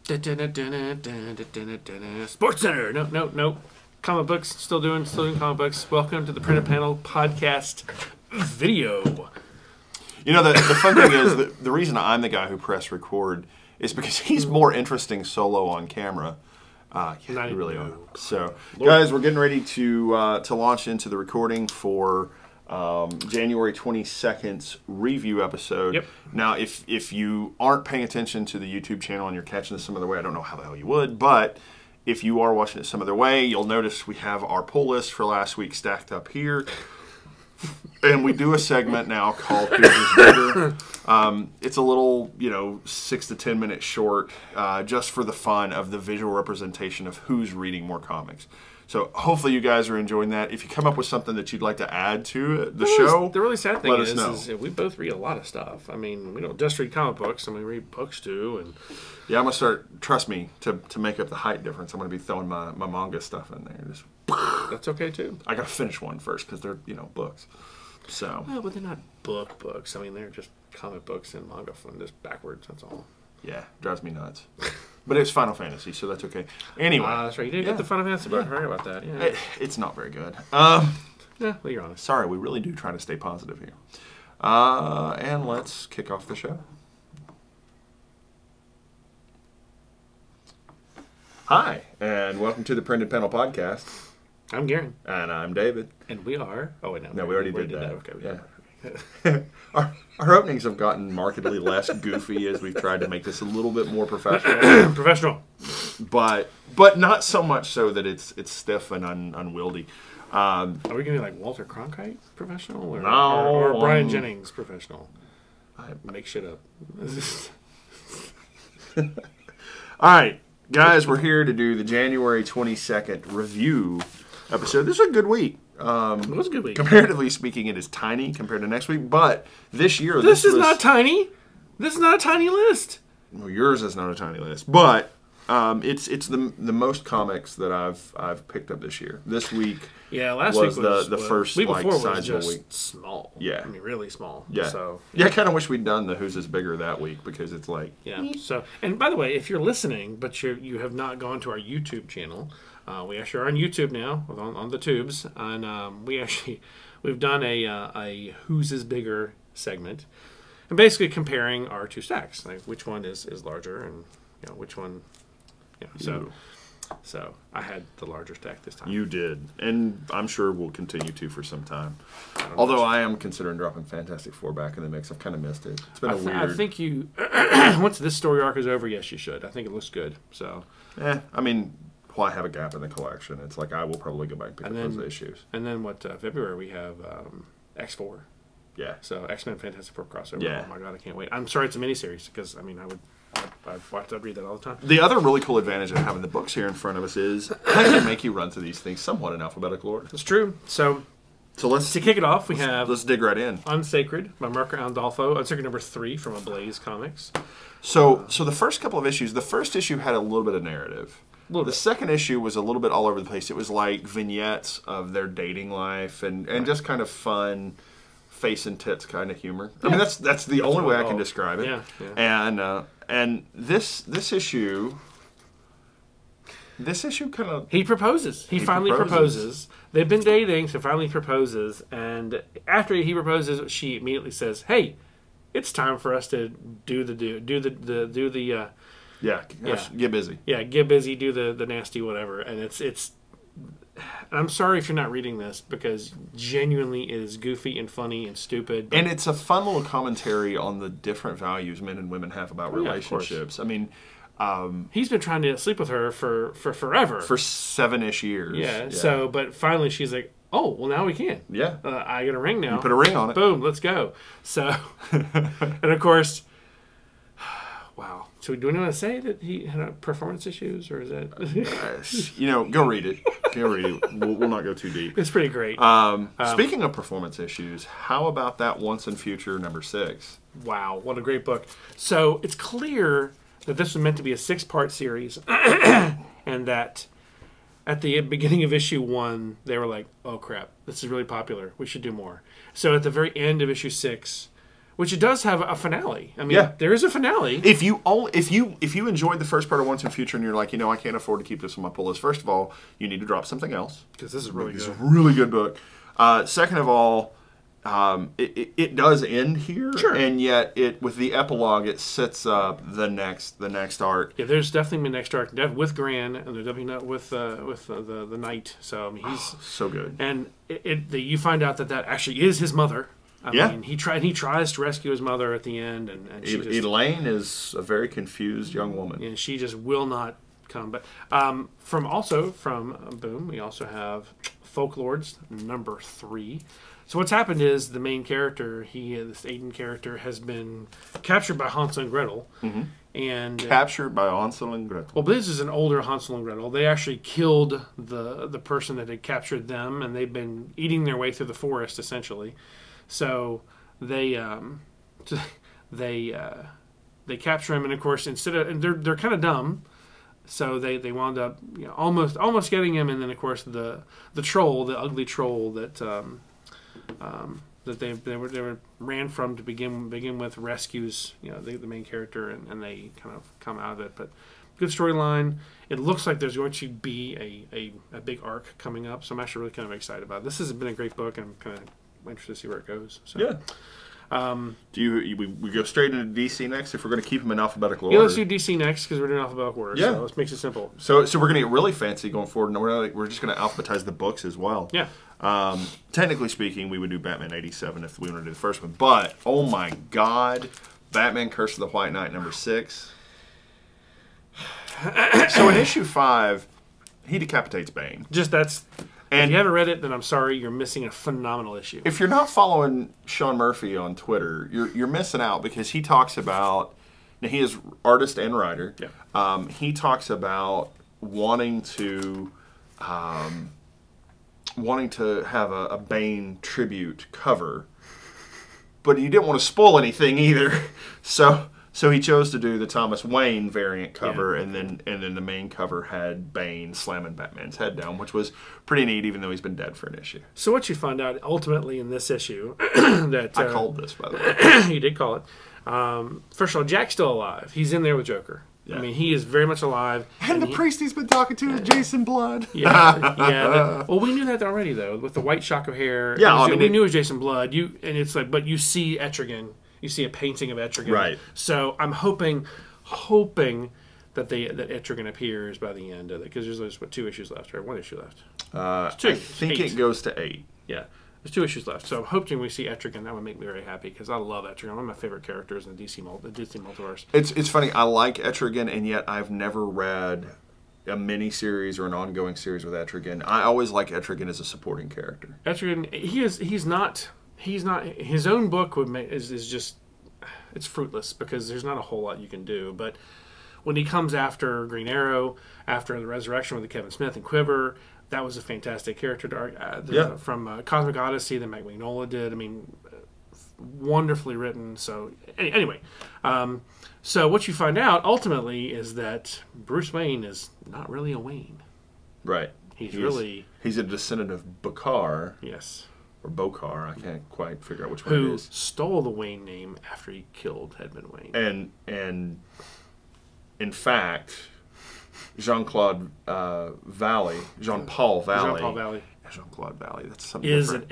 Sports Center. No. Comic books. Still doing comic books. Welcome to the Printed Panel podcast video. You know, the fun thing is that the reason I'm the guy who pressed record is because he's more interesting solo on camera. You really are. So, guys, we're getting ready to launch into the recording for January 22nd's review episode. Yep. Now, if you aren't paying attention to the YouTube channel and you're catching this some other way, I don't know how the hell you would, but if you are watching it some other way, you'll notice we have our pull list for last week stacked up here. And we do a segment now called Who's Is Bigger. It's a little, 6 to 10 minutes short, just for the fun of the visual representation of who's reading more comics. So hopefully you guys are enjoying that. If you come up with something that you'd like to add to the show, the really sad thing let us know. is we both read a lot of stuff. I mean, we don't just read comic books, and we read books too. And yeah, I'm gonna start. Trust me, to make up the height difference, I'm gonna be throwing my manga stuff in there. Just that's okay too. I gotta finish one first because they're books. So well, but they're not books. I mean, they're just comic books in manga form, just backwards. That's all. Yeah, drives me nuts. But it's Final Fantasy, so that's okay. Anyway. That's right. You did get the Final Fantasy book. Right about that. Yeah. It's not very good. Yeah, well, you're honest. Sorry, we really do try to stay positive here. And let's kick off the show. Hi, and welcome to the Printed Panel Podcast. I'm Garen. And I'm David. And we are... Oh, wait, no. No, we already did that. Okay. Yeah. Our openings have gotten markedly less goofy as we've tried to make this a little bit more professional. Professional. But not so much so that it's stiff and unwieldy. Are we going to be like Walter Cronkite professional? No. Or Brian Jennings professional? I make shit up. All right, guys, we're here to do the January 22nd review episode. This is a good week. It was a good week. Comparatively speaking, it is tiny compared to next week, but this year... This is not tiny. This is not a tiny list. Well, yours is not a tiny list, but it's the most comics that I've picked up this year. This week last week was the first week before sizable was just week. Small. Yeah. I mean, really small. Yeah. So, I kind of wish we'd done the Who's Is Bigger that week because it's like... Yeah. So, and by the way, if you're listening, but you have not gone to our YouTube channel... we actually are on YouTube now, on the tubes, and we've done a Who's Is Bigger segment, and basically comparing our two stacks, like which one is larger, and which one, So I had the larger stack this time. You did, and I'm sure we'll continue to for some time. Although I am considering dropping Fantastic Four back in the mix. I've kind of missed it. It's been weird. I think you once this story arc is over, yes, you should. I think it looks good. So, I mean. Well, I have a gap in the collection. It's like I will probably go back and pick up those issues. And then February we have X4. Yeah. So X-Men Fantastic Four crossover. Yeah. Oh my god, I can't wait. I'm sorry it's a miniseries because I'd read that all the time. The other really cool advantage of having the books here in front of us is I can make you run through these things somewhat in alphabetical order. That's true. So to kick it off, let's dig right in. Unsacred by Marco Andolfo. Unsacred number 3 from Ablaze Comics. So the first couple of issues, the first issue had a little bit of narrative. The second issue was a little bit all over the place. It was like vignettes of their dating life and just kind of fun face and tits kind of humor. Yeah. I mean, that's the only way I can describe it. Yeah. And this issue kind of... He proposes. He finally proposes. They've been dating, so finally proposes. And after he proposes, she immediately says, "Hey, it's time for us to get busy. Yeah, get busy, do the nasty whatever." And it's I'm sorry if you're not reading this because genuinely it is goofy and funny and stupid. And it's a fun little commentary on the different values men and women have about relationships. I mean, he's been trying to sleep with her for forever. For 7-ish years. Yeah. So, but finally she's like, "Oh, well now we can. Yeah. I got a ring now. You put a ring on it. Boom, let's go." So, and of course, wow. So do we want to say that he had performance issues, or is that... go read it. Go read it. We'll not go too deep. It's pretty great. Speaking of performance issues, how about that Once and Future number 6? Wow, what a great book. So it's clear that this was meant to be a 6-part series, and that at the beginning of issue 1, they were like, "Oh crap, this is really popular. We should do more." So at the very end of issue 6, which it does have a finale. I mean, Yeah. there is a finale. If you enjoyed the first part of Once and Future and you're like, I can't afford to keep this on my pull list. First of all, you need to drop something else. Because this is really It's good. a really good book. Second of all, it does end here, Sure. and yet with the epilogue, it sets up the next arc. Yeah, there's definitely the next arc with Gran, and there's definitely not with the knight. So I mean, he's So good. and you find out that actually is his mother. I Yeah. mean, he tries to rescue his mother at the end, and she just, Elaine is a very confused young woman. and she just will not come. But from Boom, we also have Folklords #3. So what's happened is the main character, this Aiden character, has been captured by Hansel and Gretel, and Captured by Hansel and Gretel. well, this is an older Hansel and Gretel. They actually killed the person that had captured them, and they've been eating their way through the forest essentially. So they capture him, and of course, and they're kind of dumb, so they wound up almost getting him, and then of course the troll, the ugly troll that they were ran from to begin with, rescues the main character, and they kind of come out of it. But good storyline. It looks like there's going to be a big arc coming up, so I'm actually really kind of excited about it. This has been a great book, and I'm kind of interested to see where it goes. So. Yeah. We go straight into DC next if we're going to keep them in alphabetical order? Yeah, let's do DC next because we're doing alphabetical order. Yeah. So let's make it simple. So we're going to get really fancy going forward, and we're just going to alphabetize the books as well. Yeah. Technically speaking, we would do Batman 87 if we wanted to do the first one. But, oh my God, Batman Curse of the White Knight #6. So in issue 5, he decapitates Bane. If you haven't read it, then I'm sorry, you're missing a phenomenal issue. If you're not following Sean Murphy on Twitter, you're missing out because he talks about. Now he is artist and writer. Yeah. He talks about wanting to have a Bane tribute cover, but he didn't want to spoil anything either. So he chose to do the Thomas Wayne variant cover, Yeah. and then the main cover had Bane slamming Batman's head down, which was pretty neat, even though he's been dead for an issue. So what you find out ultimately in this issue that I called this, by the way. you did call it. First of all, Jack's still alive. He's in there with Joker. Yeah. I mean, he is very much alive. And the priest he's been talking to is Jason Blood. Yeah. Well, we knew that already though, with the white shock of hair. Yeah, we knew it was Jason Blood. And it's like, but you see Etrigan. You see a painting of Etrigan. Right. So I'm hoping that Etrigan appears by the end of it, because there's 2 issues left, or 1 issue left. I think 8. it goes to 8. Yeah. There's 2 issues left, so I'm hoping we see Etrigan. That would make me very happy because I love Etrigan. One of my favorite characters in the DC multiverse. It's funny. I like Etrigan, and yet I've never read a mini series or an ongoing series with Etrigan. I always like Etrigan as a supporting character. Etrigan, he's not his own book is just, it's fruitless because there's not a whole lot you can do. But when he comes after Green Arrow, after the Resurrection with the Kevin Smith and Quiver, that was a fantastic character from Cosmic Odyssey that Mike Mignola did. I mean, wonderfully written. So anyway, so what you find out ultimately is that Bruce Wayne is not really a Wayne. Right. He's a descendant of Bakar. Yes. Or Bokar, I can't quite figure out which one it Who is. stole the Wayne name after he killed Edmund Wayne. And in fact, Jean-Paul Valley. Jean-Paul Valley Jean-Claude Valley. That's something is different.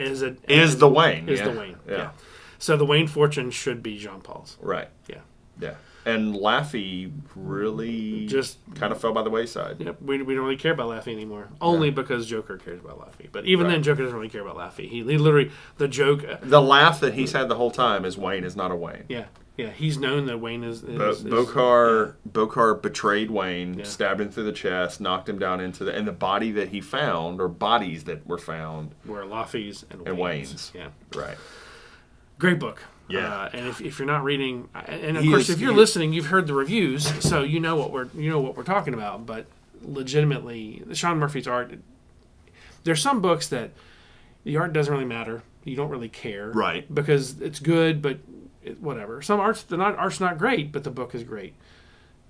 the Wayne. Is the Wayne. Yeah. So the Wayne fortune should be Jean Paul's. Right. Yeah. Yeah. And Laffy really just kind of fell by the wayside. Yep. We don't really care about Laffy anymore. Only because Joker cares about Laffy. But even then, Joker doesn't really care about Laffy. He literally, the joke... the laugh that he's had the whole time is Wayne is not a Wayne. Yeah. Yeah. He's known that Wayne is Bokar betrayed Wayne, Yeah. stabbed him through the chest, knocked him down into and the body that he found, or bodies that were found... were Laffy's and Wayne's. Yeah. Right. Great book. Yeah. And if you're not reading, and of course if you're listening, you've heard the reviews, so you know what we're talking about. But legitimately, Sean Murphy's art. There's some books that the art doesn't really matter. You don't really care, Right. Because it's good, but whatever. Some art's not great, but the book is great.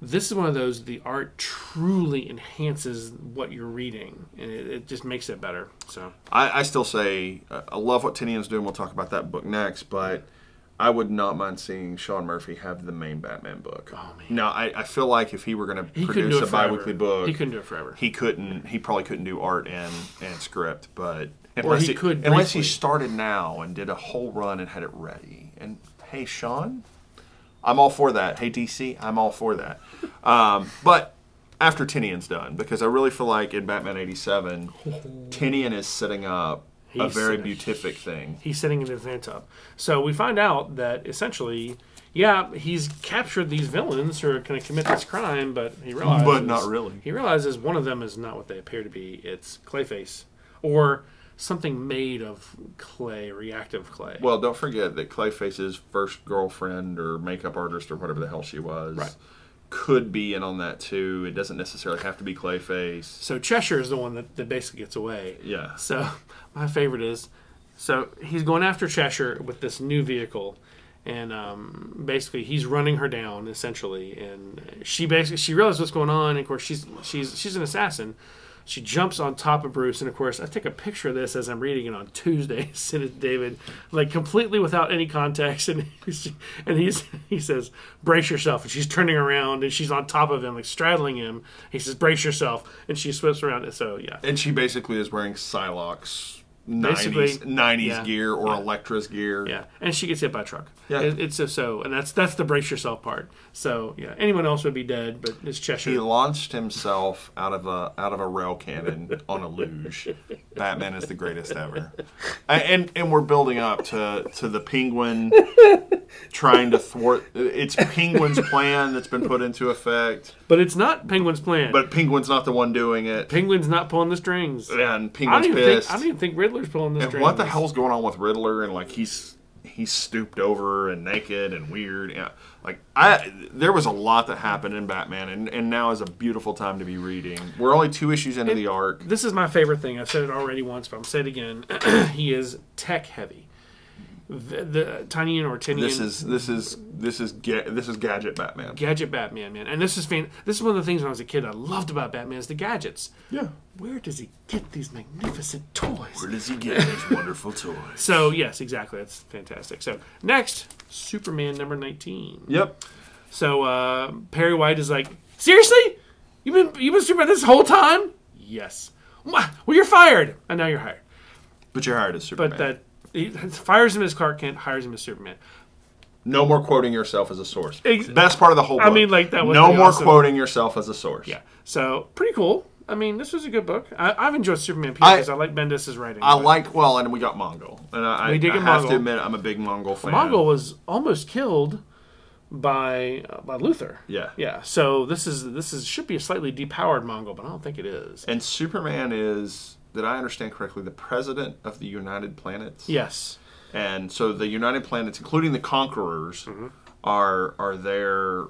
This is one of those. The art truly enhances what you're reading, and it just makes it better. So I still say I love what Tinian's doing. We'll talk about that book next, but I would not mind seeing Sean Murphy have the main Batman book. Oh, man. Now, I feel like if he were going to couldn't produce do a it forever. bi-weekly book, He couldn't do it forever. He probably couldn't do art and script, but Or he could unless he briefly. started now and did a whole run and had it ready. And hey, Sean, I'm all for that. Hey, DC, I'm all for that. But after Tinian's done, because I really feel like in Batman 87, Tinian is setting up a very beatific thing. He's setting an event up. So we find out that essentially, yeah, he's captured these villains who are going to commit this crime, but he realizes... But not really. He realizes one of them is not what they appear to be. It's Clayface. Or something made of clay, reactive clay. Well, don't forget that Clayface's first girlfriend or makeup artist or whatever the hell she was could be in on that too. It doesn't necessarily have to be Clayface. So Cheshire is the one that basically gets away. Yeah. So my favorite is, so he's going after Cheshire with this new vehicle, and basically he's running her down essentially, and she realizes what's going on. And of course she's an assassin. She jumps on top of Bruce, and of course I take a picture of this as I'm reading it on Tuesday. Send it to David, like completely without any context, and he says, "Brace yourself," and she's turning around and she's on top of him, like straddling him. He says, "Brace yourself," and she whips around. So yeah, And she basically is wearing Psylocke's Basically, 90s yeah, gear or yeah. Elektra's gear. yeah, and she gets hit by a truck. Yeah. It's so, and that's the brace yourself part. So yeah, anyone else would be dead, but it's Cheshire. He launched himself out of a rail cannon on a luge. Batman is the greatest ever. And we're building up to the Penguin trying to thwart. It's Penguin's plan that's been put into effect. But it's not Penguin's plan. But Penguin's not the one doing it. Penguin's not pulling the strings. And I Penguin's pissed. don't even think Riddler's pulling the And strings. what the hell's going on with Riddler? And like he's stooped over and naked and weird. Yeah, like there was a lot that happened in Batman, and now is a beautiful time to be reading. We're only 2 issues into the arc. This is my favorite thing. I've said it already once, but I'm saying it again. He is tech heavy. The Tinian or Tinian. This is gadget Batman. Gadget Batman, man. And this is This is one of the things when I was a kid I loved about Batman is the gadgets. Yeah. Where does he get these magnificent toys? Where does he get these wonderful toys? So yes, exactly. That's fantastic. So next, Superman number 19. Yep. So Perry White is like, seriously? You've been Superman this whole time? Yes. Well, you're fired. And now you're hired. But you're hired as Superman. But that he fires him as Clark Kent, hires him as Superman. No more quoting yourself as a source. Ex- Best part of the whole book. I mean, like, that was no pretty more awesome. quoting yourself as a source. Yeah. So pretty cool. I mean, this was a good book. I've enjoyed Superman because I like Bendis' writing. I like, well, and we got Mongol. And I We did get have Mongol. to admit, I'm a big Mongol fan. Mongol was almost killed by Luthor. Yeah. Yeah. So this should be a slightly depowered Mongol, but I don't think it is. And Superman is, did I understand correctly, the president of the United Planets? Yes. And so the United Planets, including the Conquerors, are there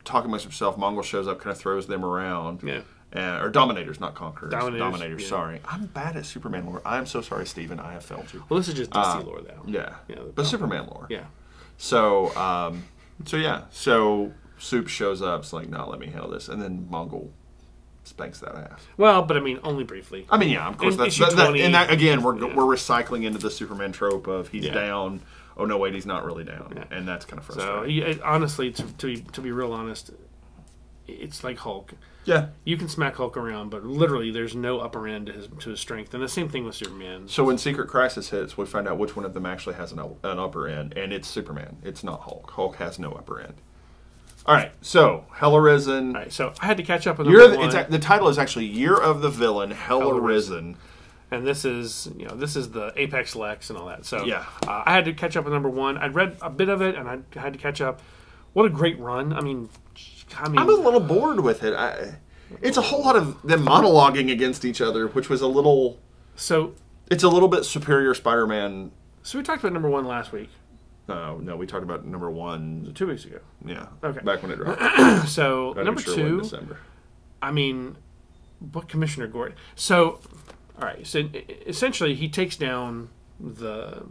talking amongst themselves. Mongol shows up, kind of throws them around. Yeah. Or Dominators, not Conquerors. Dominators, yeah. Sorry. I'm bad at Superman lore. I am so sorry, Steven. I have failed you. Well, this is just DC lore, though. Yeah. Yeah, But Superman lore. Yeah. So, So Soup shows up. It's like, no, let me handle this. And then Mongol spanks that ass. Well, but I mean, only briefly. I mean, yeah, of course. In That's issue 20, and that again, we're recycling into the Superman trope of he's Yeah. down. Oh no, wait, he's not really down, Yeah. and that's kind of So frustrating. honestly, to be real honest, it's like Hulk. Yeah. You can smack Hulk around, but literally, there's no upper end to his strength. And the same thing with Superman. So when Secret Crisis hits, we find out which one of them actually has an upper end, and it's Superman. It's not Hulk. Hulk has no upper end. All right, so Hell Arisen. All right, so I had to catch up with Year number of one. the title is actually Year of the Villain, Hell Hell Arisen. And this is the Apex Lex and all that. So Yeah. I had to catch up with number one. I'd read a bit of it, and I had to catch up. What a great run! I mean, I'm a little bored with it. It's a whole lot of them monologuing against each other, which was a little. so It's a little bit Superior Spider-Man. we talked about number one last week, No, we talked about number 1. 2 weeks ago. Yeah. Okay. Back when it dropped. So I'm number sure it two, was December. I mean, what Commissioner Gordon? So, all right. So essentially, he takes down the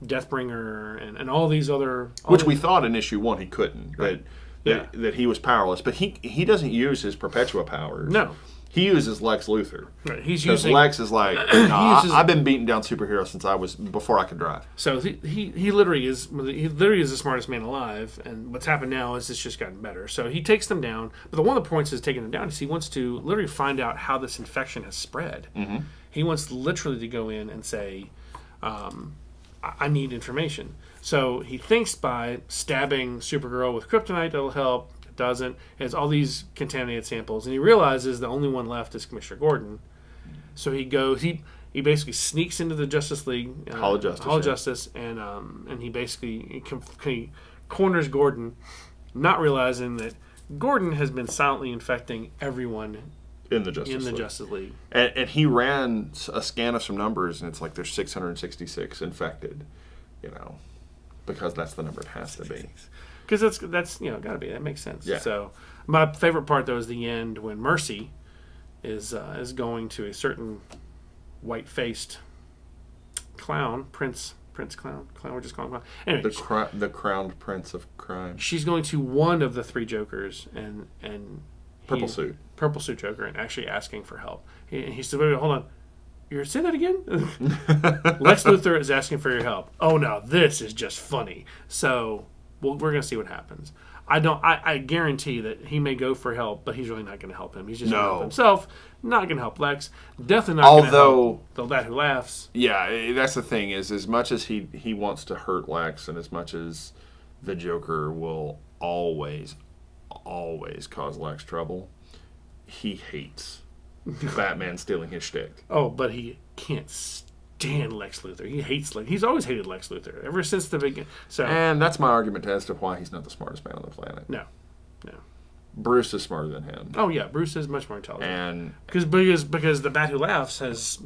Deathbringer and all these other. Which we thought in issue 1 he couldn't, but that he was powerless. But he doesn't use his Perpetua powers. No. He uses Lex Luthor. Right. He's Because using Lex is like, I've been beating down superheroes since before I could drive. So he literally is the smartest man alive, and what's happened now is it's just gotten better. So he takes them down, but one of the points is taking them down is he wants to literally find out how this infection has spread. Mm-hmm. He wants literally to go in and say, I need information. So he thinks by stabbing Supergirl with kryptonite that'll help. It doesn't. He has all these contaminated samples, and he realizes the only one left is Commissioner Gordon. So he goes. He basically sneaks into the Justice League, Hall of Justice, and he basically he corners Gordon, not realizing that Gordon has been silently infecting everyone in the Justice League. And he ran a scan of some numbers, and it's like there's 666 infected, because that's the number it has to be. Because that's got to be. That makes sense. Yeah. So my favorite part though is the end when Mercy is going to a certain white-faced clown, Prince Clown. We're just calling him Clown. Anyway, the crowned prince of crime. She's going to one of the three Jokers and Purple suit Joker, and actually asking for help. He said, "Wait, hold on. Say that again." Lex Luthor is asking for your help. Oh no, this is just funny. So we're going to see what happens. I guarantee that he may go for help, but he's really not going to help him. He's just going to help himself. Not going to help Lex. Definitely not going to help the lad who laughs. Yeah, that's the thing is, as much as he wants to hurt Lex, and as much as the Joker will always cause Lex trouble, he hates Batman stealing his shtick. Oh, but he can't stand Lex Luthor. He hates Lex. He's always hated Lex Luthor ever since the beginning. And that's my argument as to why he's not the smartest man on the planet. No. Bruce is smarter than him. Oh yeah, Bruce is much more intelligent. And because the Bat Who Laughs has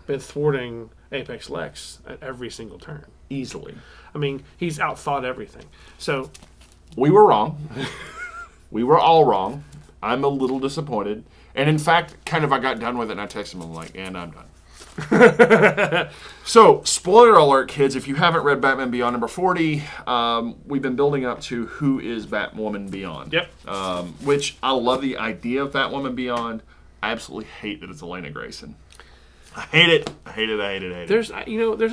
been thwarting Apex Lex at every single turn. Easily. I mean, he's outthought everything. So we were wrong. We were all wrong. I'm a little disappointed. And in fact, I got done with it, and I texted him, I'm like, and I'm done. So, spoiler alert, kids, if you haven't read Batman Beyond number 40, we've been building up to who is Batwoman Beyond. Yep. Which I love the idea of Batwoman Beyond. I absolutely hate that it's Elena Grayson. I hate it. I hate it. There's I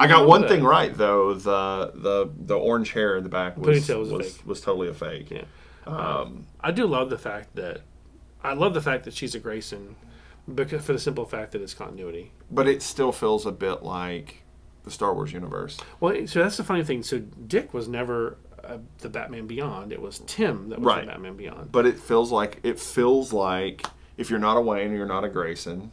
got one thing right though. The orange hair in the back was totally a fake. Yeah. I do love the fact that she's a Grayson, because for the simple fact that it's continuity. But it still feels a bit like the Star Wars universe. Well, so that's the funny thing. So Dick was never the Batman Beyond. It was Tim that was the Batman Beyond. But it feels like if you're not a Wayne or you're not a Grayson,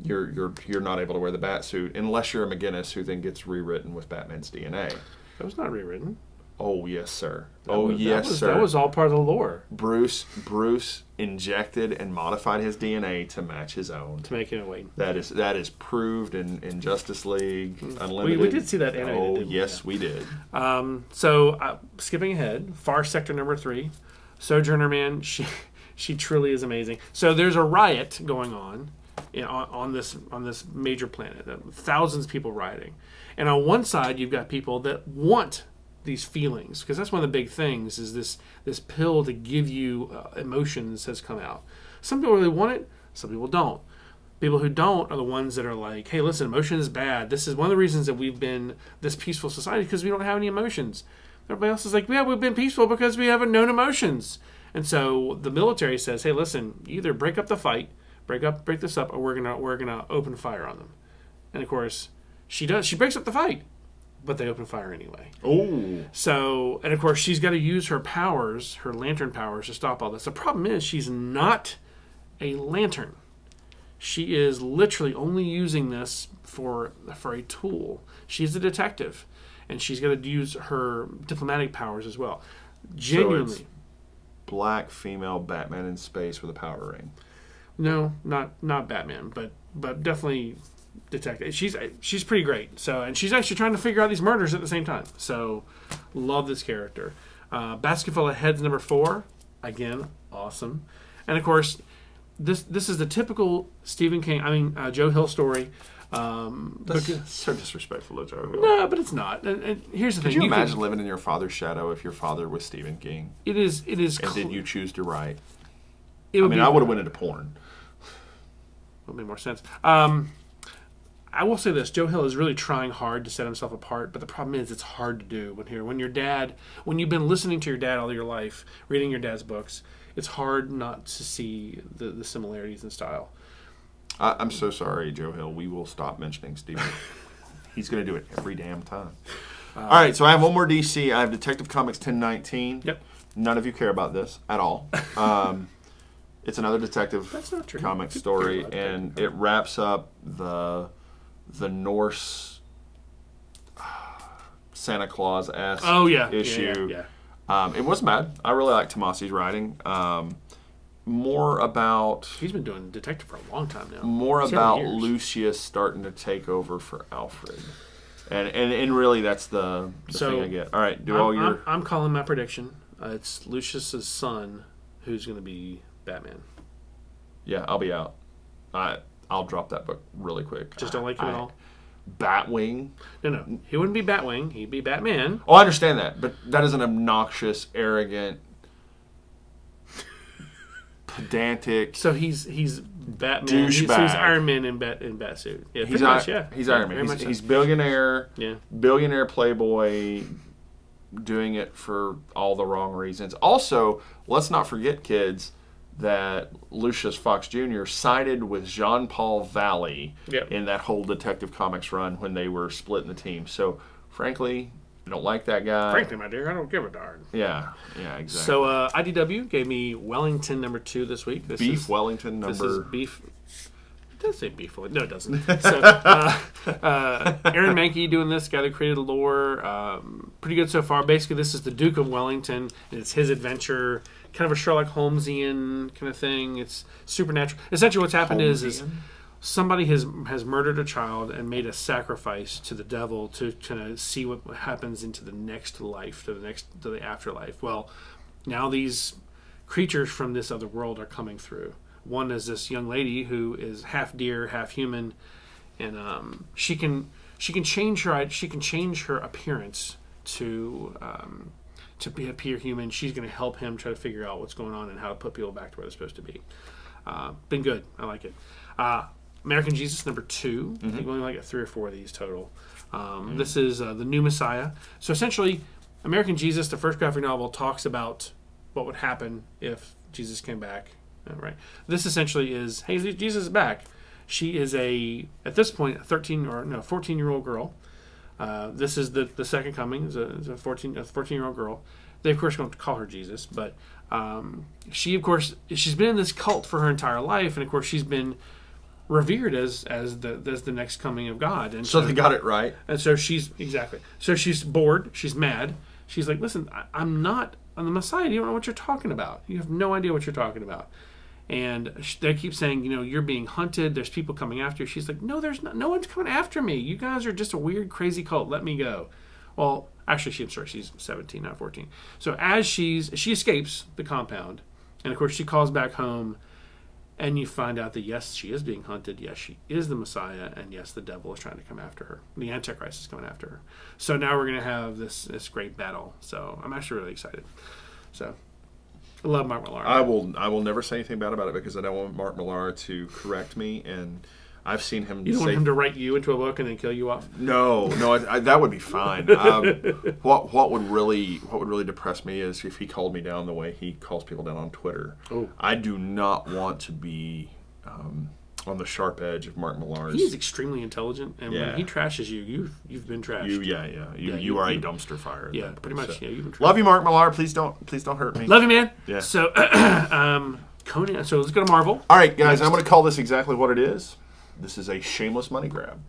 you're not able to wear the bat suit unless you're a McGinnis, who then gets rewritten with Batman's DNA. That was not rewritten. Oh yes, sir. Sir. That was all part of the lore. Bruce injected and modified his DNA to match his own to make him a Wayne. That is proved in Justice League Unlimited. We did see that animated. Oh yes, we did. So skipping ahead, Far Sector number 3, Sojourner Man. She truly is amazing. So there's a riot going on on this major planet. Thousands of people rioting, and on one side you've got people that want these feelings, because that's one of the big things is this pill to give you emotions has come out. Some people really want it, some people don't. People who don't are the ones that are like, hey, listen, emotion is bad. This is one of the reasons that we've been this peaceful society, because we don't have any emotions. Everybody else is like, yeah, we've been peaceful because we haven't known emotions. And so the military says, hey, listen, either break up the fight, break this up, or we're gonna open fire on them. And of course, she breaks up the fight, but they open fire anyway. Oh. So, and of course, she's got to use her powers, her lantern powers, to stop all this. The problem is she's not a lantern. She is literally only using this for a tool. She's a detective, and she's got to use her diplomatic powers as well. Genuinely. So it's black female Batman in space with a power ring. No, not Batman, but definitely detective. She's pretty great. So, and she's actually trying to figure out these murders at the same time. So, love this character. Basket Full of Heads number 4, again, awesome. And of course, this is the typical Stephen King. I mean, Joe Hill story. That's so disrespectful to Joe Hill. No, but it's not. And here's the thing: Could you imagine living in your father's shadow if your father was Stephen King? It is. And then you choose to write. I mean, I would have went into porn. Would make more sense. I will say this: Joe Hill is really trying hard to set himself apart, but the problem is it's hard to do when you've been listening to your dad all your life, reading your dad's books. It's hard not to see the similarities in style. I'm so sorry, Joe Hill. We will stop mentioning Stephen. He's going to do it every damn time. All right, so I have one more DC. I have Detective Comics 1019. Yep. None of you care about this at all. It's another detective comic story, and it wraps up the Norse Santa Claus-esque issue. Yeah. It wasn't bad. I really like Tomasi's writing. More about... He's been doing detective for a long time now. More about Lucius starting to take over for Alfred. And really that's the thing I get. All right, I'm calling my prediction. It's Lucius's son who's going to be Batman. Yeah, I'll be out. I'll drop that book really quick. Just don't like him at all? Batwing? No. He wouldn't be Batwing. He'd be Batman. Oh, I understand that. But that is an obnoxious, arrogant, pedantic... So he's Batman. Douchebag. He's Iron Man in Batsuit. Yeah, he's Iron Man. He's billionaire. Yeah. Billionaire playboy, doing it for all the wrong reasons. Also, let's not forget, kids, that Lucius Fox Jr. sided with Jean-Paul Valley in that whole Detective Comics run when they were splitting the team. So, frankly, I don't like that guy. Frankly, my dear, I don't give a darn. Yeah, exactly. So, IDW gave me Wellington #2 this week. Wellington number... This is beef... It does say beef. No, it doesn't. So, Aaron Mahnke doing this, guy that created lore. Pretty good so far. Basically, this is the Duke of Wellington, and it's his adventure. Kind of a Sherlock Holmesian kind of thing. It's supernatural. Essentially, what's happened is somebody has murdered a child and made a sacrifice to the devil to kind of see what happens into the next life, to the afterlife. Well, now these creatures from this other world are coming through. One is this young lady who is half deer, half human, and she can change her appearance to appear human. She's going to help him try to figure out what's going on and how to put people back to where they're supposed to be. Been good. I like it. American Jesus #2. I think we only like 3 or 4 of these total. This is the new Messiah. So essentially, American Jesus, the first graphic novel, talks about what would happen if Jesus came back. Right. This essentially is, hey, Jesus is back. She is at this point, a 14-year-old girl. This is the second coming. Is a 14-year-old girl. They of course don't call her Jesus, but she's been in this cult for her entire life, and of course she's been revered as the next coming of God. And so they got it right. And so she's bored. She's mad. She's like, listen, I'm the Messiah. You don't know what you're talking about. You have no idea what you're talking about. And they keep saying, you're being hunted. There's people coming after you. She's like, no, there's not. No one's coming after me. You guys are just a weird, crazy cult. Let me go. Well, actually, she's 17, not 14. So as she escapes the compound, and of course she calls back home, and you find out that yes, she is being hunted. Yes, she is the Messiah, and yes, the devil is trying to come after her. The Antichrist is coming after her. So now we're going to have this great battle. So I'm actually really excited. So. I love Mark Millar. I will never say anything bad about it because I don't want Mark Millar to correct me, and I've seen him. You don't want him to write you into a book and then kill you off? No, that would be fine. What would really depress me is if he called me down the way he calls people down on Twitter. Oh. I do not want to be on the sharp edge of Mark Millar's. He's extremely intelligent, and when he trashes you, you've been trashed. You are a dumpster fire. Yeah, pretty much. So. Yeah, you've been trashed. Love you, Mark Millar. Please don't hurt me. Love you, man. Yeah. So, Conan. So let's go to Marvel. All right, guys. I'm going to call this exactly what it is. This is a shameless money grab.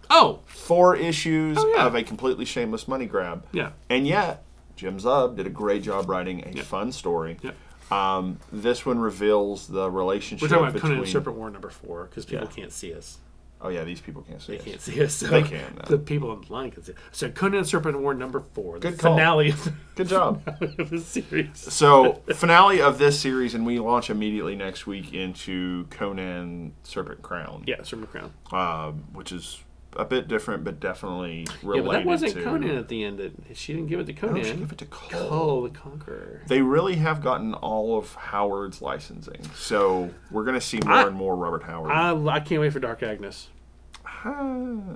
Oh. 4 issues of a completely shameless money grab. Yeah. And yet, Jim Zub did a great job writing a fun story. Yeah. This one reveals the relationship between... We're talking about between... Conan and Serpent War #4 because people can't see us. Oh yeah, these people can't see They us. can't see us. So They can, though. The people on the line can see. So Conan the Serpent War number 4, the Good call. finale of Good job. the series. So, finale of this series, and we launch immediately next week into Conan Serpent Crown, Yeah, Serpent Crown. which is a bit different, but definitely related Yeah, but that wasn't to... Conan at the end. She didn't give it to Conan. No, she gave it to Cole. Cole the Conqueror. They really have gotten all of Howard's licensing, so we're going to see more and more Robert Howard. I can't wait for Dark Agnes.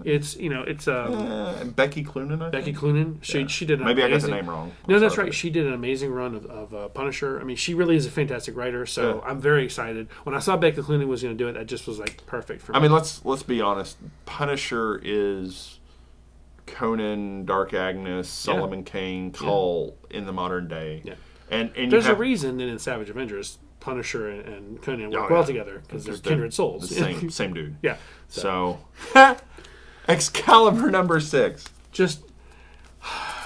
It's Becky Cloonan, I Becky think? Cloonan. Yeah. She did an Maybe amazing, I got the name wrong. No, that's Sorry. right. She did an amazing run of Punisher. I mean, she really is a fantastic writer. So Yeah. I'm very excited. When I saw Becky Cloonan was going to do it, that just was like perfect for me. I mean, let's be honest. Punisher is Conan, Dark Agnes, Solomon Kane, Cull in the modern day. Yeah. And There's you have a reason that in Savage Avengers, Punisher and Conan work Oh, well yeah. together because they're Because kindred souls. the same dude. Yeah. So, Excalibur number 6. Just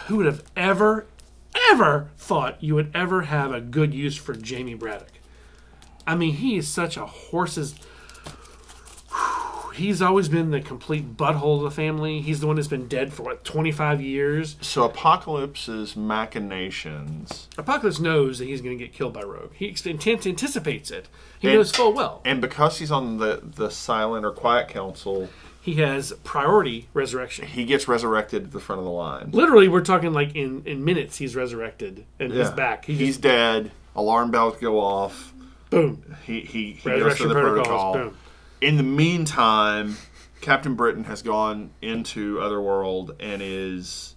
who would have ever thought you would ever have a good use for Jamie Braddock? I mean, he is such a horse's. He's always been the complete butthole of the family. He's the one that's been dead for 25 years. So Apocalypse's machinations, Apocalypse knows that he's going to get killed by Rogue. He anticipates it. He knows full well. and because he's on the silent or quiet council, He has priority resurrection. he gets resurrected at the front of the line. Literally, we're talking like in minutes he's resurrected and he's back. He's dead. Alarm bells go off. Boom. He goes Resurrection through the protocols. protocol. Boom. In the meantime, Captain Britain has gone into Otherworld and is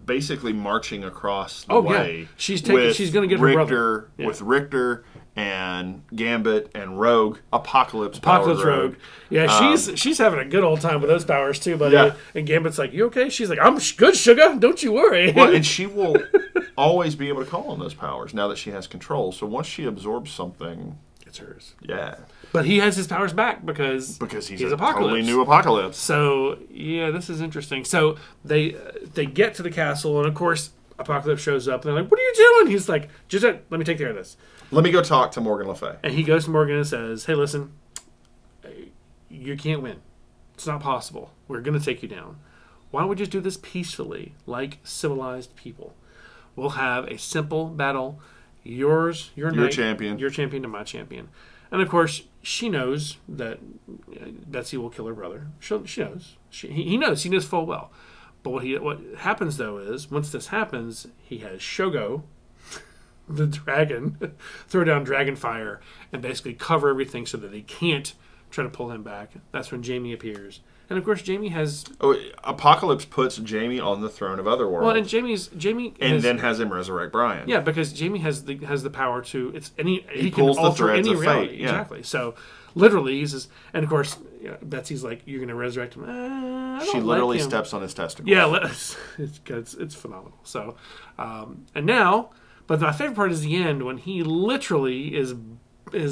basically marching across the way. Yeah. She's going to get her brother. Yeah. With Richter and Gambit and Rogue, Apocalypse Rogue. Yeah, she's having a good old time with those powers too, buddy. Yeah. And Gambit's like, "You okay?" She's like, "I'm good, sugar. Don't you worry." Well, and she will always be able to call on those powers now that she has control. So once she absorbs something, it's hers. yeah, But he has his powers back because he's a Apocalypse. totally new Apocalypse. So yeah, this is interesting. So they get to the castle, and of course Apocalypse shows up, and they're like, "What are you doing?" He's like, "Just let me take care of this." Let me go talk to Morgan Le Fay. And he goes to Morgan and says, "Hey, listen, you can't win. It's not possible. We're going to take you down. Why don't we just do this peacefully, like civilized people? We'll have a simple battle. Your champion. Your champion to my champion." And of course, she knows that Betsy will kill her brother. She knows. He knows. He knows full well. But what happens though is once this happens, he has Shogo, the dragon, throw down dragon fire and basically cover everything so that they can't try to pull him back. That's when Jamie appears. And of course, Jamie has... Oh, Apocalypse puts Jamie on the throne of Otherworld. Well, and then has him resurrect Brian. Yeah, because Jamie has the power to... He pulls can the alter threads any of reality. fate, yeah. Exactly. So, literally, he says... And of course, Betsy's like, "You're going to resurrect him." I don't She literally like him. steps on his testicles. Yeah, it's phenomenal. So, and now... But my favorite part is the end when he literally is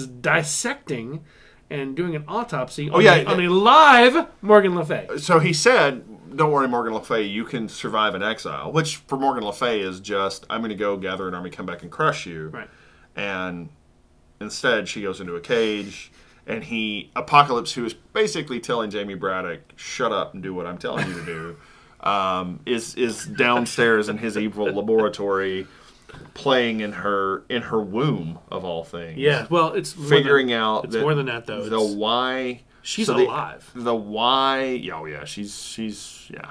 dissecting and doing an autopsy on a live Morgan Le Fay. So he said, "Don't worry, Morgan Le Fay, you can survive in exile." Which for Morgan Le Fay is just, "I'm going to go gather an army, come back and crush you." Right. And instead, she goes into a cage, and Apocalypse, who is basically telling Jamie Braddock, "Shut up and do what I'm telling you to do," is downstairs in his evil laboratory, playing in her womb of all things. Yeah, well, it's figuring out. It's more than that, though. The why. She's alive. The why. Oh yeah, she's yeah.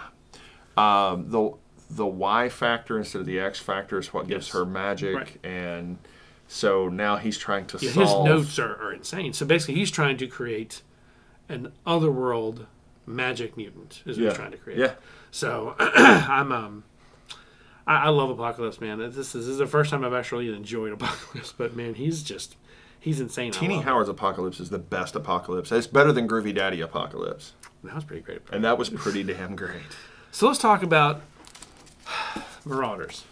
The Y factor instead of the X factor is what gives her magic, right. And so now he's trying to solve. His notes are insane. So basically, he's trying to create an otherworld magic mutant. Is what he's trying to create. Yeah. So I love Apocalypse, man. This is the first time I've actually enjoyed Apocalypse. But man, he's insane. Teeny Howard's Apocalypse is the best Apocalypse. It's better than Groovy Daddy Apocalypse. That was pretty great. And that was pretty damn great. So let's talk about Marauders.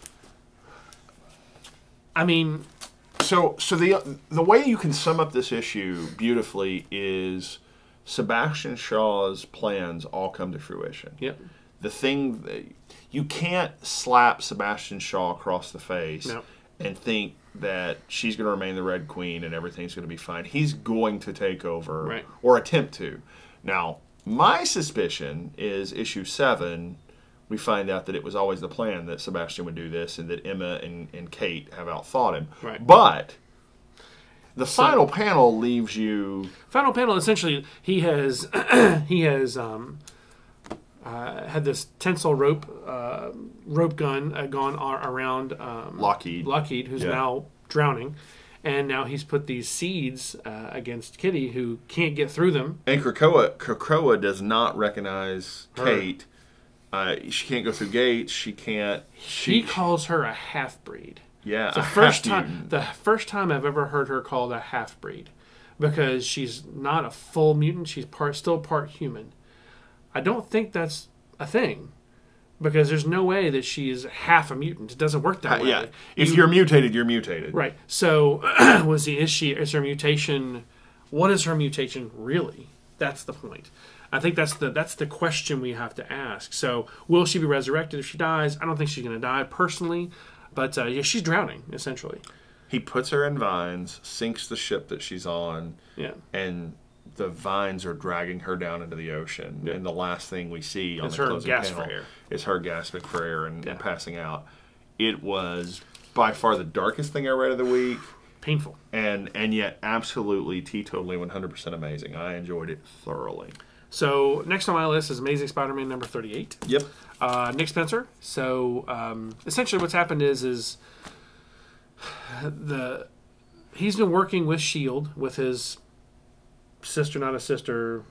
I mean, so the way you can sum up this issue beautifully is Sebastian Shaw's plans all come to fruition. Yep. The thing that you can't slap Sebastian Shaw across the face and think that she's going to remain the Red Queen and everything's going to be fine. He's going to take over or attempt to. Now, My suspicion is issue 7, we find out that it was always the plan that Sebastian would do this and that Emma and Kate have outthought him. Right. But the final panel leaves you... Final panel, essentially, he has had this tensile rope gun gone around Lockheed, who's now drowning. And now he's put these seeds against Kitty, who can't get through them. And Krakoa does not recognize Kate. She can't go through gates. She can't... He calls her a half-breed. Yeah, It's the first time I've ever heard her called a half-breed. Because she's not a full mutant. She's still part human. I don't think that's a thing. Because there's no way that she's half a mutant. It doesn't work that way. Yeah. If you're mutated, you're mutated. Right. So, is her mutation... What is her mutation really? That's the point. I think that's the question we have to ask. So, will she be resurrected if she dies? I don't think she's going to die, personally. But, she's drowning, essentially. He puts her in vines, sinks the ship that she's on, and the vines are dragging her down into the ocean. Yeah. And the last thing we see on the closing panel is her gasping for air and passing out. It was by far the darkest thing I read of the week. Painful. And yet absolutely, teetotally, 100% amazing. I enjoyed it thoroughly. So, next on my list is Amazing Spider-Man number 38. Yep. Nick Spencer. So, essentially what's happened is he's been working with S.H.I.E.L.D. with his sister, not a sister,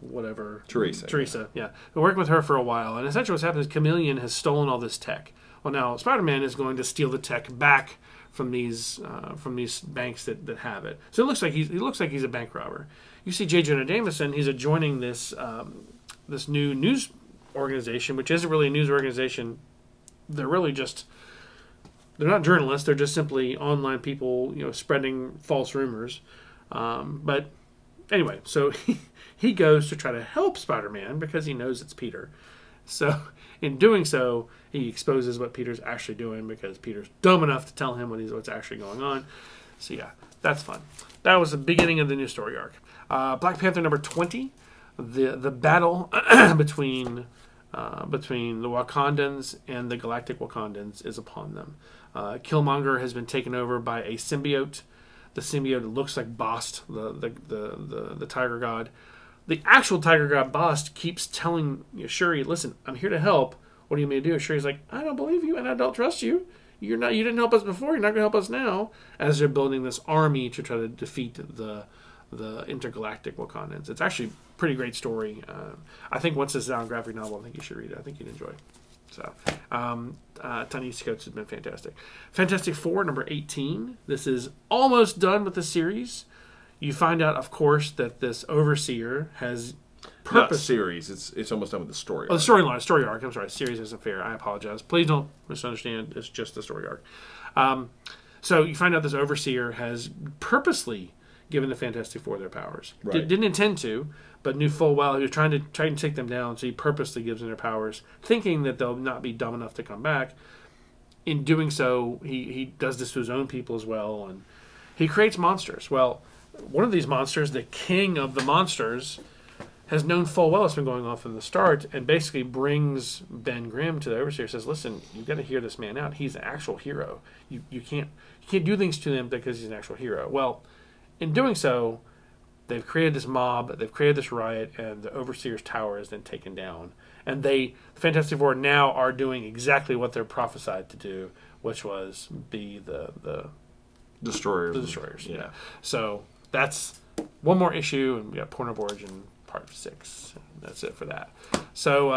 whatever. Teresa, yeah. Been working with her for a while. And essentially what's happened is Chameleon has stolen all this tech. Well, now Spider-Man is going to steal the tech back from these banks that have it. So he looks like he's a bank robber. You see J. Jonah Jameson, he's adjoining this new news organization, which isn't really a news organization. They're not journalists. They're just simply online people, spreading false rumors. But anyway, so he goes to try to help Spider-Man because he knows it's Peter. So in doing so, he exposes what Peter's actually doing because Peter's dumb enough to tell him what's actually going on. So yeah, that's fun. That was the beginning of the new story arc. Black Panther number 20, the battle between the Wakandans and the Galactic Wakandans is upon them. Killmonger has been taken over by a symbiote. The symbiote looks like Bast, the tiger god. The actual tiger god Bast keeps telling Shuri, "Listen, I'm here to help. What do you mean to do?" Shuri's like, "I don't believe you, and I don't trust you. You didn't help us before. You're not going to help us now." As they're building this army to try to defeat the intergalactic Wakandans. It's actually a pretty great story. I think once this is out in graphic novel, I think you should read it. I think you'd enjoy it. So, Ta-Nehisi Coates has been fantastic. Fantastic Four, number 18. This is almost done with the series. You find out, of course, that this Overseer has Not series. It's almost done with the story. Oh, the storyline, story arc. I'm sorry, series isn't fair. I apologize. Please don't misunderstand. It's just the story arc. So you find out this Overseer has purposely given the Fantastic Four their powers. Right. Didn't intend to, but knew full well he was trying to take them down. So he purposely gives them their powers, thinking that they'll not be dumb enough to come back. In doing so, he does this to his own people as well, and he creates monsters. Well, one of these monsters, the king of the monsters, has known full well it's been going on from the start, and basically brings Ben Grimm to the Overseer. Says, "Listen, you've got to hear this man out. He's an actual hero. You can't do things to him because he's an actual hero." Well, in doing so, they've created this mob, they've created this riot, and the Overseer's tower is then taken down. And the Fantastic Four now are doing exactly what they're prophesied to do, which was be the Destroyers. The Destroyers. Yeah. So that's one more issue, and we got Point of Origin Part 6. That's it for that. So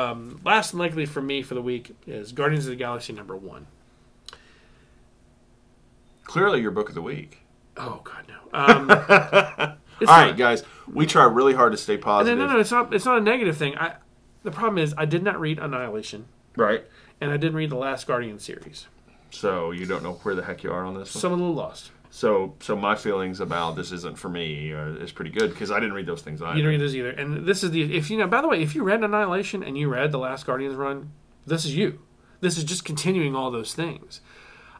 last and likely for me for the week is Guardians of the Galaxy number 1. Clearly your book of the week. Oh, God, no. All right, guys. We try really hard to stay positive. No, it's not a negative thing. The problem is I did not read Annihilation. Right. And I didn't read the last Guardian series. So you don't know where the heck you are on this one? So I'm a little lost. So my feelings about this isn't for me is pretty good because I didn't read those things either. You didn't read those either. And this is by the way, if you read Annihilation and you read the last Guardians run, this is you. This is just continuing all those things.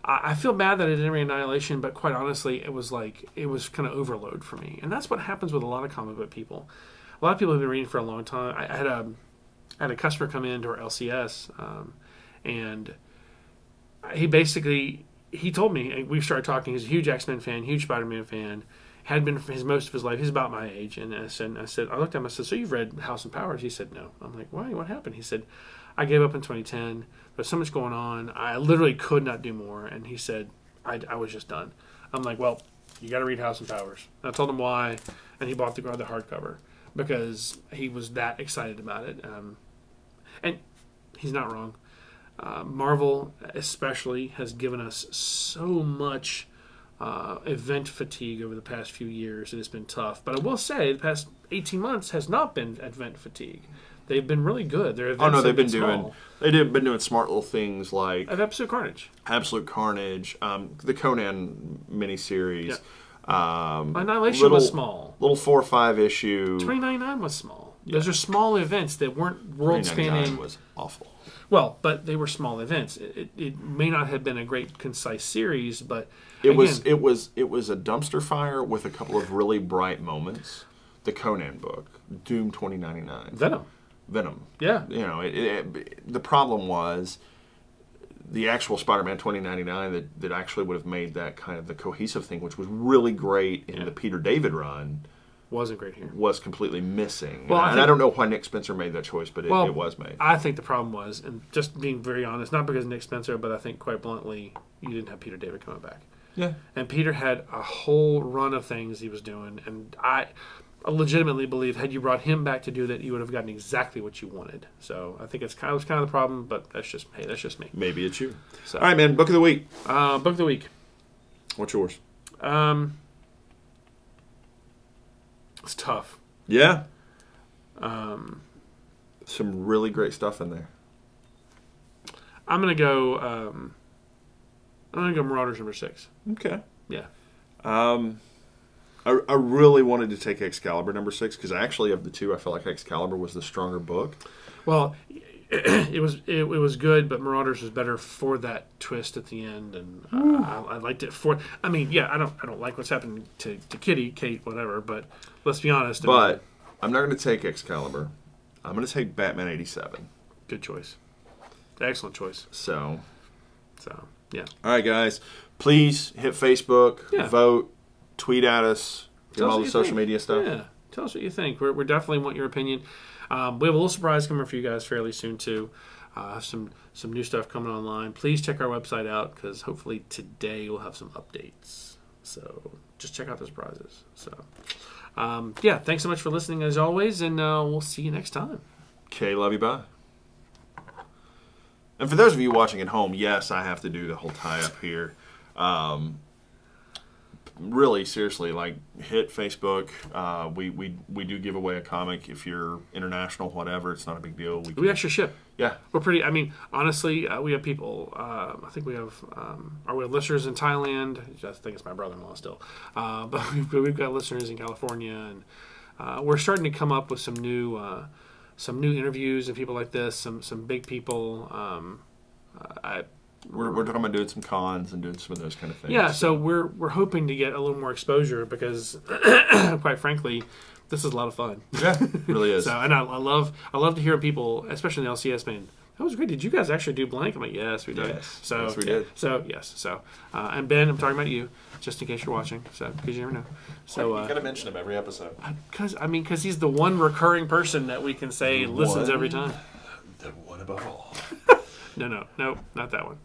I feel bad that I didn't read Annihilation, but quite honestly, it was kind of overload for me. And that's what happens with a lot of comic book people. a lot of people have been reading for a long time. I had a customer come into our LCS, and he told me, and we started talking. He's a huge X-Men fan, huge Spider-Man fan. Had been for most of his life. He's about my age, and I looked at him. I said, "So you've read House and Powers?" He said, "No." I'm like, "Why? What happened?" He said, "I gave up in 2010. There's so much going on. I literally could not do more." And he said, "I was just done." I'm like, "Well, you got to read House and Powers." And I told him why, and he bought the hardcover because he was that excited about it. And he's not wrong. Marvel, especially, has given us so much event fatigue over the past few years. It has been tough. But I will say, the past 18 months has not been event fatigue. They've been really good. Their events they've been doing smart little things like Absolute Carnage. The Conan miniseries. Yeah. Annihilation was small. Little 4 or 5 issue. 2099 was small. Yeah. Those are small events that weren't world spanning. Was awful. Well, but they were small events. It may not have been a great concise series, but it was a dumpster fire with a couple of really bright moments. The Conan book, Doom 2099, Venom. Yeah. The problem was the actual Spider-Man 2099 that actually would have made that kind of the cohesive thing, which was really great in the Peter David run. Wasn't great here. Was completely missing. Well, I don't know why Nick Spencer made that choice, but it was made. I think the problem was, and just being very honest, not because of Nick Spencer, but I think quite bluntly, you didn't have Peter David coming back. Yeah. And Peter had a whole run of things he was doing, and I legitimately believe had you brought him back to do that, you would have gotten exactly what you wanted. So I think it was kind of the problem, but that's just me. Maybe it's you. So. All right, man. Book of the week. Book of the week. What's yours? It's tough. Yeah. Some really great stuff in there. I'm gonna go. Marauders #6. Okay. Yeah. I really wanted to take Excalibur #6 because actually of the two, I felt like Excalibur was the stronger book. Well, it was good, but Marauders was better for that twist at the end, and I liked it for. I mean, yeah, I don't like what's happening to Kitty, Kate, whatever. But let's be honest. I'm not going to take Excalibur. I'm going to take Batman '87. Good choice. Excellent choice. So yeah. All right, guys. Please hit Facebook, vote, tweet at us, do all the social media stuff. Yeah. Tell us what you think. We definitely want your opinion. We have a little surprise coming for you guys fairly soon too. Some new stuff coming online. Please check our website out because hopefully today we'll have some updates. So just check out the surprises. So thanks so much for listening as always, and we'll see you next time. Okay, love you, bye. And for those of you watching at home, yes, I have to do the whole tie-up here. Really, seriously, hit Facebook. We do give away a comic if you're international, whatever. It's not a big deal. We actually ship. Yeah, we're pretty. I mean, honestly, we have people. I think we have listeners in Thailand. I think it's my brother-in-law still, but we've got listeners in California, and we're starting to come up with some new interviews and people like this. Some big people. We're talking about doing some cons and doing some of those kind of things. Yeah, so we're hoping to get a little more exposure because, quite frankly, this is a lot of fun. Yeah, it really is. And I love to hear people, especially in the LCS, man. That was great. Did you guys actually do blank? I'm like, yes, we did. Yes, we did. So yes. So and Ben, I'm talking about you, just in case you're watching. So because you never know. So you gotta mention him every episode. Because he's the one recurring person that we can say listens every time. The one above all. No, not that one.